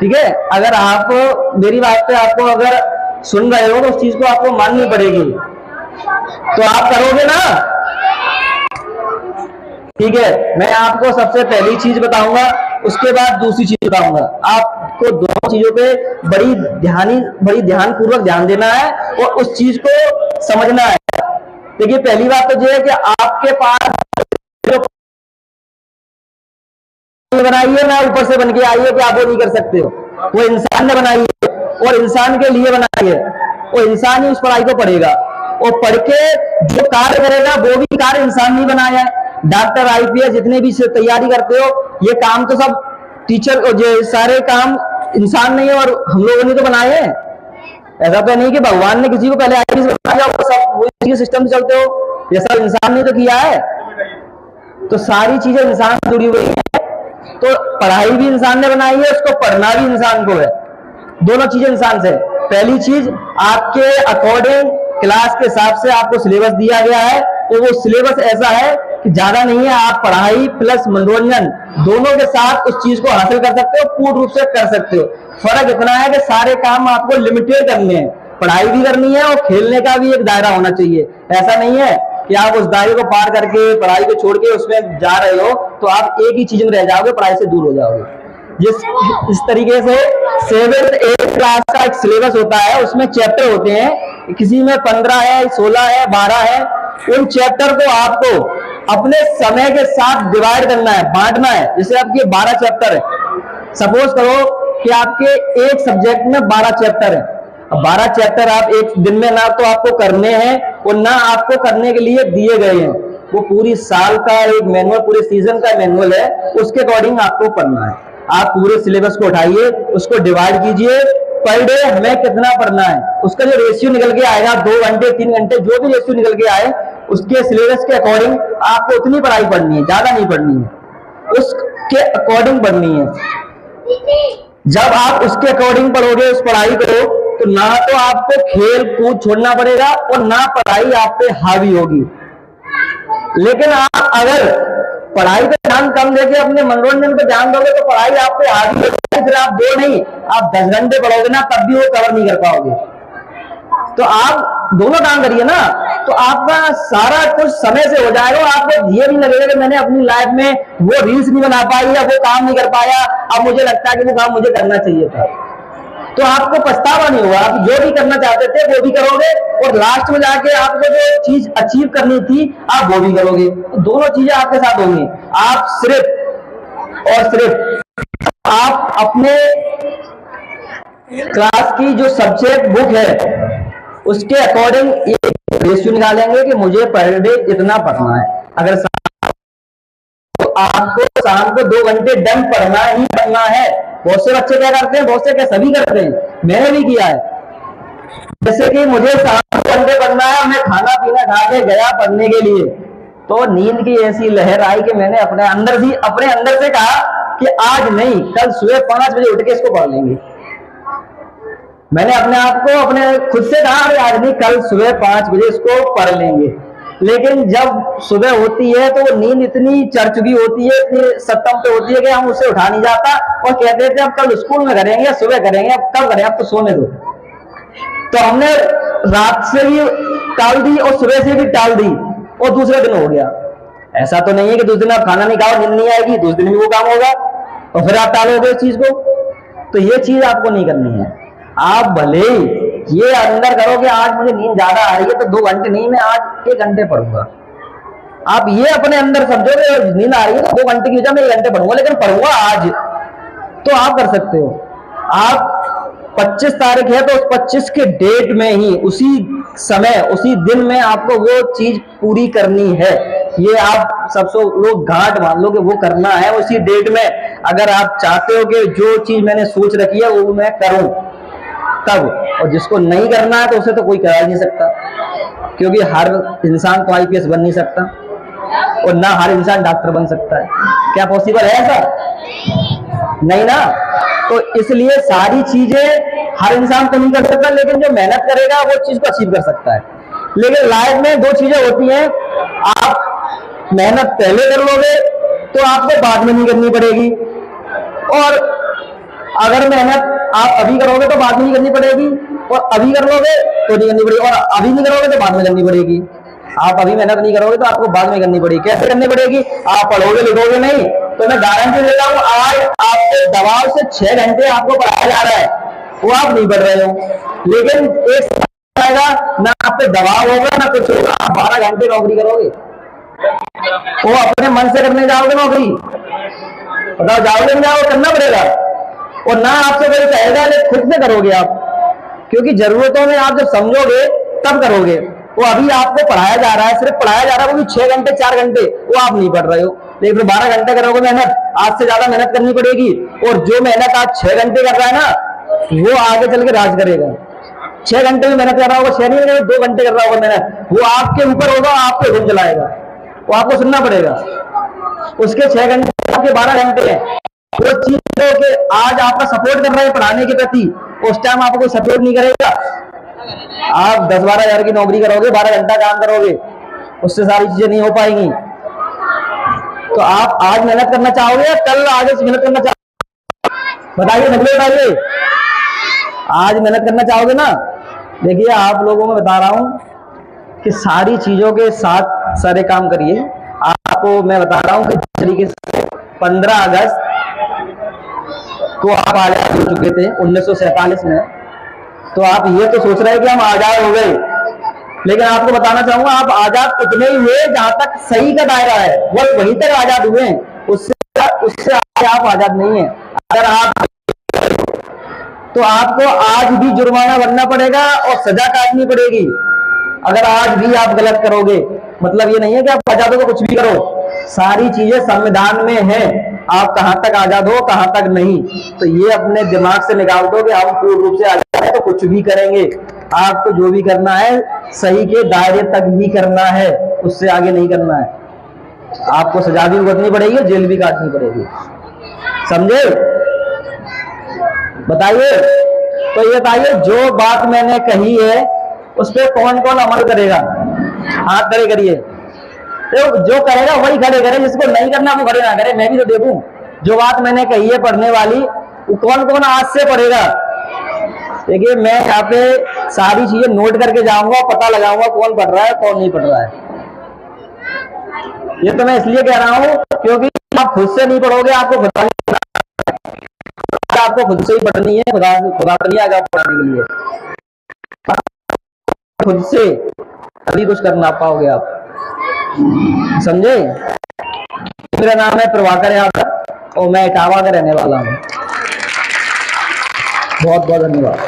ठीक है, अगर आप मेरी बात पे आपको अगर सुन रहे हो तो उस चीज को आपको माननी पड़ेगी, तो आप करोगे ना। ठीक है, मैं आपको सबसे पहली चीज बताऊंगा, उसके बाद दूसरी चीज बताऊंगा। आपको दोनों चीजों पे बड़ी ध्यान पूर्वक ध्यान देना है और उस चीज को समझना है। देखिए, पहली बात तो ये है कि आपके पास जो बनाई है ना, ऊपर से बन के आई है कि आप वो नहीं कर सकते हो, वो इंसान ने बनाई है और इंसान के लिए बनाई है, वो इंसान ही उस पढ़ाई को पढ़ेगा और पढ़ के जो कार्य करेगा वो भी कार्य इंसान नहीं बनाया है। डॉक्टर, आईपीएस जितने भी तैयारी करते हो, ये काम तो सब टीचर, ये सारे काम इंसान नहीं है और हम लोगों ने तो बनाए हैं। ऐसा तो नहीं कि भगवान ने किसी को पहले आईपीएस बनाया, वो सब वही सिस्टम से चलते हो, ये सब इंसान ने तो किया है। तो सारी चीजें इंसान से जुड़ी हुई है, तो पढ़ाई भी इंसान ने बनाई है, उसको पढ़ना भी इंसान को है, दोनों चीजें इंसान से। पहली चीज, आपके अकॉर्डिंग क्लास के हिसाब से आपको सिलेबस दिया गया है, तो वो सिलेबस ऐसा है कि ज्यादा नहीं है, आप पढ़ाई प्लस मनोरंजन दोनों के साथ उस चीज को हासिल कर सकते हो, पूर्ण रूप से कर सकते हो। फर्क इतना है कि सारे काम आपको लिमिटेड करने हैं, पढ़ाई भी करनी है और खेलने का भी एक दायरा होना चाहिए। ऐसा नहीं है कि आप उस दायरे को पार करके पढ़ाई को छोड़ के उसमें जा रहे हो तो आप एक ही चीज में रह जाओगे, पढ़ाई से दूर हो जाओगे। इस तरीके से 7th 8th क्लास का एक सिलेबस होता है, उसमें चैप्टर होते हैं, किसी में 15 है, 16 है, 12 है। उन चैप्टर को आपको अपने समय के साथ डिवाइड करना है, बांटना है। जैसे आपके 12 चैप्टर है, सपोज करो कि आपके एक सब्जेक्ट में 12 चैप्टर है। अब 12 चैप्टर आप एक दिन में ना तो आपको करने हैं और ना आपको करने के लिए दिए गए हैं, वो पूरी साल का एक मैनुअल, पूरे सीजन का मैनुअल है, उसके अकॉर्डिंग आपको पढ़ना है। आप पूरे सिलेबस को उठाइए, उसको डिवाइड कीजिए, पर डे हमें कितना पढ़ना है, उसका जो रेशियो निकल के आएगा, 2 घंटे 3 घंटे जो भी रेशियो निकल के आए, उसके सिलेबस के अकॉर्डिंग आपको उतनी पढ़ाई पढ़नी है, ज्यादा नहीं पढ़नी है, उसके अकॉर्डिंग पढ़नी है। जब आप उसके अकॉर्डिंग पढ़ोगे उस पढ़ाई को, तो ना तो आपको खेल कूद छोड़ना पड़ेगा और ना पढ़ाई आप पे हावी होगी। लेकिन आप अगर पढ़ाई पे ध्यान कम देके अपने मनोरंजन पे ध्यान दोगे तो पढ़ाई आप पे हावी होगी, फिर आप 2 नहीं, आप 10 घंटे पढ़ोगे ना, तब भी वो कवर नहीं कर पाओगे। तो आप दोनों काम करिए ना, तो आपका सारा कुछ समय से हो जाएगा। आपको ये नहीं लगेगा कि मैंने अपनी लाइफ में वो रील्स नहीं बना पाई या वो काम नहीं कर पाया, अब मुझे लगता है कि वो काम मुझे करना चाहिए था। तो आपको पछतावा नहीं होगा, आप जो भी करना चाहते थे वो भी करोगे और लास्ट में जाके आपको जो चीज अचीव करनी थी आप वो भी करोगे। तो दोनों चीजें आपके साथ होंगी। आप सिर्फ और सिर्फ आप अपने क्लास की जो सब्जेक्ट बुक है उसके अकॉर्डिंग एक रेशियो निकालेंगे कि मुझे पर डे इतना पढ़ना है। अगर तो आपको शाम को 2 घंटे डन पढ़ना ही पढ़ना है। बहुत से बच्चे क्या करते हैं, बहुत से क्या सभी करते हैं, मैंने भी किया है। जैसे कि मुझे शाम को 2 घंटे पढ़ना है, मैं खाना पीना खा के गया पढ़ने के लिए, तो नींद की ऐसी लहर आई कि मैंने अपने अंदर से कहा कि आज नहीं, कल सुबह 5 बजे उठ के इसको पढ़ लेंगे। मैंने अपने आप को अपने खुद से कहा अरे आज नहीं, कल सुबह 5 बजे इसको पढ़ लेंगे। लेकिन जब सुबह होती है तो वो नींद इतनी चढ़ चुकी होती है, इतनी सत्तम पे होती है कि हम उसे उठा नहीं जाता और कहते थे अब कल स्कूल में करेंगे, सुबह करेंगे, अब कब करें, अब तो सोने दो। तो हमने रात से भी टाल दी और सुबह से भी टाल दी और दूसरे दिन हो गया। ऐसा तो नहीं है कि दूसरे दिन आप खाना नहीं खाओ, नींद नहीं आएगी, दूसरे दिन भी वो काम होगा और फिर आप टालोगे इस चीज को। तो ये चीज आपको नहीं करनी है। आप भले ये अंदर करो कि आज मुझे नींद ज्यादा आ रही है तो 2 घंटे नहीं, मैं आज 1 घंटे पढ़ूंगा। आप ये अपने अंदर समझोगे नींद आ रही है तो 2 घंटे की वजह मैं 1 घंटे पढ़ूंगा, लेकिन पढ़ूंगा आज, तो आप कर सकते हो। आप 25 तारीख है तो उस 25 के डेट में ही, उसी समय उसी दिन में आपको वो चीज पूरी करनी है। ये आप सबसे लोग घाट मान लो कि वो करना है उसी डेट में। अगर आप चाहते हो कि जो चीज मैंने सोच रखी है वो मैं करूं तब, और जिसको नहीं करना है तो उसे तो कोई करा नहीं सकता, क्योंकि हर इंसान तो आईपीएस बन नहीं सकता और ना हर इंसान डॉक्टर बन सकता है। क्या पॉसिबल है ऐसा? नहीं ना। तो इसलिए सारी चीजें हर इंसान तो नहीं कर सकता, लेकिन जो मेहनत करेगा वो चीज को अचीव कर सकता है। लेकिन लाइफ में 2 चीजें होती हैं, आप मेहनत पहले कर लोगे तो आपको बाद में नहीं करनी पड़ेगी, और अगर मेहनत आप अभी करोगे तो बाद में नहीं करनी पड़ेगी, और अभी कर लोगे तो नहीं करनी पड़ेगी, और अभी नहीं करोगे तो बाद में करनी पड़ेगी। आप अभी मेहनत नहीं करोगे तो आपको बाद में करनी पड़ेगी। कैसे करनी पड़ेगी? आप पढ़ोगे लिखोगे नहीं, तो मैं गारंटी दे रहा हूँ आज आपके दबाव से 6 घंटे आपको पढ़ाया जा रहा है, वो आप नहीं पढ़ रहे हो, लेकिन एक आएगा ना आप पे दबाव होगा ना कुछ होगा, आप 12 घंटे नौकरी करोगे, वो अपने मन से करने जाओगे नौकरी, बताओ जाओगे नहीं जाओगे, करना पड़ेगा। और ना आपसे कोई कहेगा, लेकिन खुद से करोगे आप, क्योंकि जरूरतों में आप जब समझोगे तब करोगे। वो अभी आपको पढ़ाया जा रहा है, सिर्फ पढ़ाया जा रहा है, वो भी 6 घंटे 4 घंटे, वो आप नहीं पढ़ रहे हो, लेकिन 12 घंटे करोगे मेहनत, आज से ज्यादा मेहनत करनी पड़ेगी। और जो मेहनत आज 6 घंटे कर रहा है ना, वो आगे चल के राज करेगा। 6 घंटे में मेहनत कर रहा होगा, 6 नहीं 2 घंटे कर रहा होगा मेहनत, वो आपके ऊपर होगा, आपको हुक्म चलाएगा, वो आपको सुनना पड़ेगा। उसके 6 घंटे आपके 12 घंटे हैं। वो चीज के आज आपका सपोर्ट कर रहे हैं पढ़ाने के प्रति, उस टाइम आपको कोई सपोर्ट नहीं करेगा। आप 10-12 हजार की नौकरी करोगे, 12 घंटा काम करोगे, उससे सारी चीजें नहीं हो पाएंगी। तो आप आज मेहनत करना चाहोगे या कल आगे से मेहनत करना चाहोगे? बताइए, नकली बताइए, आज मेहनत करना चाहोगे ना? देखिए आप लोगों में बता रहा हूं कि सारी चीजों के साथ सारे काम करिए। आपको मैं बता रहा हूं कि जिस तरीके से 15 अगस्त को आप आजाद हो चुके थे 1947 में, तो आप ये तो सोच रहे हैं कि हम आजाद हो गए, लेकिन आपको बताना चाहूंगा आप आजाद उतने ही हुए जहां तक सही का दायरा है, वो वहीं तक आजाद हुए हैं, उससे आगे आप आजाद नहीं है। अगर आप तो आपको आज भी जुर्माना भरना पड़ेगा और सजा काटनी पड़ेगी अगर आज भी आप गलत करोगे। मतलब ये नहीं है कि आप आजाद हो तो कुछ भी करो, सारी चीजें संविधान में है, आप कहां तक आजाद हो कहां तक नहीं। तो ये अपने दिमाग से निकाल दो कि हम पूर्ण रूप से आजाद है तो कुछ भी करेंगे। आपको जो भी करना है सही के दायरे तक ही करना है, उससे आगे नहीं करना है। आपको सजा भी भुगतनी पड़ेगी, जेल भी काटनी पड़ेगी, समझे? बताइए, तो ये बताइए जो बात मैंने कही है उस पर कौन कौन अमल करेगा? हाथ खड़े करिए। तो जो करेगा वही खड़े करे, जिसको नहीं करना वो खड़े ना करे। मैं भी तो देखूं जो बात मैंने कही है पढ़ने वाली, वो कौन कौन आज से पढ़ेगा। देखिए मैं यहाँ पे सारी चीजें नोट करके जाऊंगा, पता लगाऊंगा कौन पढ़ रहा है कौन नहीं पढ़ रहा है। ये तो मैं इसलिए कह रहा हूं क्योंकि आप खुद से नहीं पढ़ोगे, आपको खुद से ही पढ़नी है। खुदा नहीं आएगा पढ़ने के लिए, खुद से अभी कुछ करना पाओगे आप, समझे? मेरा नाम है प्रभाकर यादव और मैं इटावा का रहने वाला हूँ। बहुत बहुत धन्यवाद।